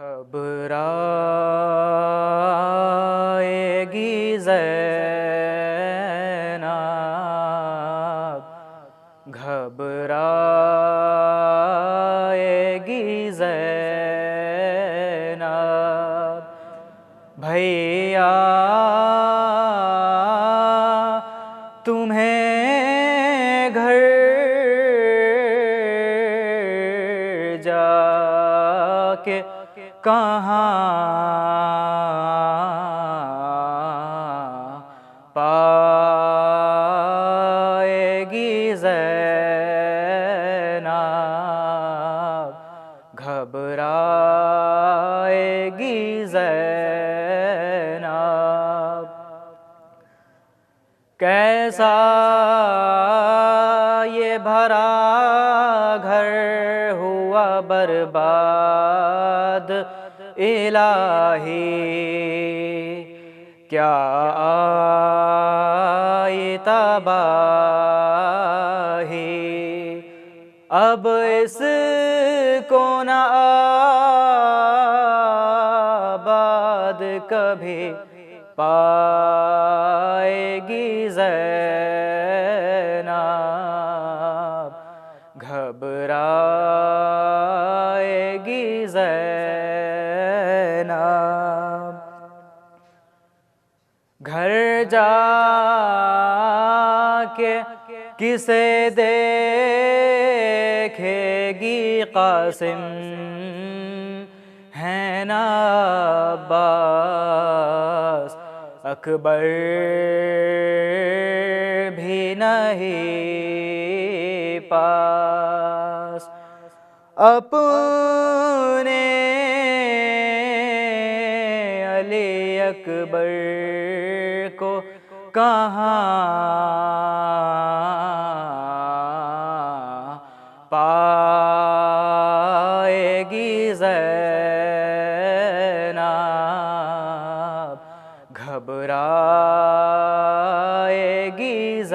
گھبرائے گی زینب، گھبرائے گی زینب، بھیا تمہیں گھر جا کے کہاں پائے گی زینب، گھبرائے گی زینب، کیسا یہ بھرا گھر ہوا برباد الہی، کیا آئی تباہی، اب اس کو نہ آباد کبھی پائے گی زینب، گھبرائے گی زینب، گھر جا کے کسے دیکھے گی قاسم ہے نا عباس، اکبر بھی نہیں پاس، اپنے علی اکبر کو کہاں پائے گی زینب، گھبرائے گی زینب،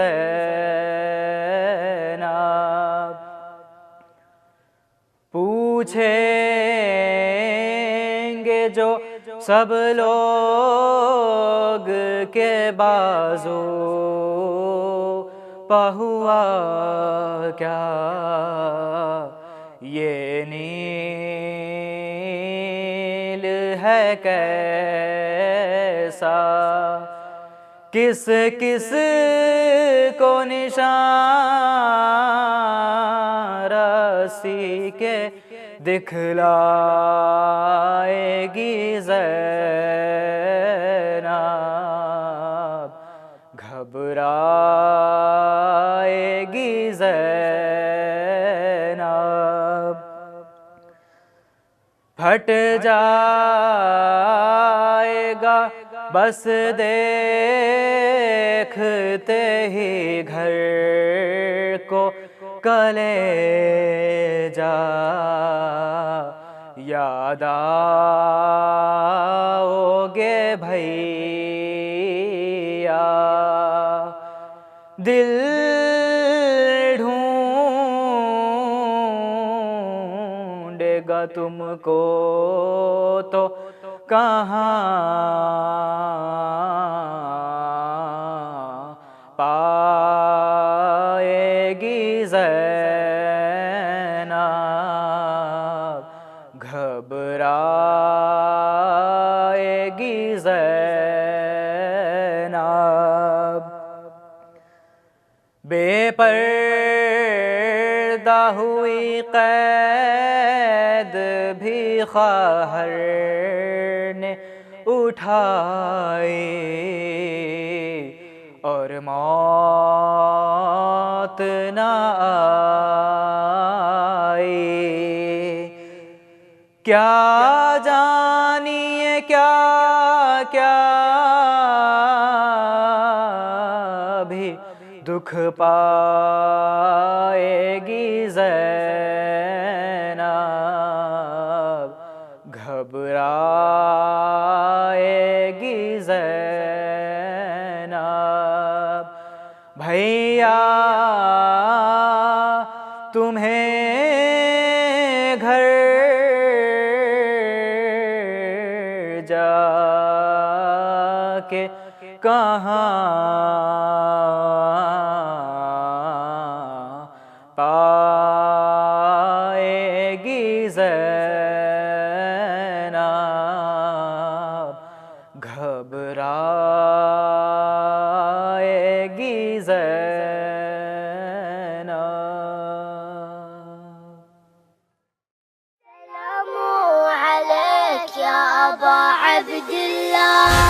پوچھیں گے جو سب لوگ کے بازو پہوا کیا یہ نیل ہے کیسا، کس کس کو نشان رسی کے دکھلائے گی زینب، گھبرائے گی زینب، پھٹ جائے گا بس دیکھتے ہی گھر کو کلیجا، یاد آؤ گے بھیا، دل ڈھونڈے گا تم کو تو کہاں پائے گی زینب، گھبرائے گی زینب، بے پردہ ہوئی قید بھی خواہر نے اٹھائی، اور موت نہ آئی، کیا جانیے کیا کیا بھی دکھ پائے گی زینب، گھبرائے گی زینب، بھیا تمہیں گھر جا کے کہاں پائے گی زینب، گھبرائے گی زینب۔ سلام عليك يا أبا عبد الله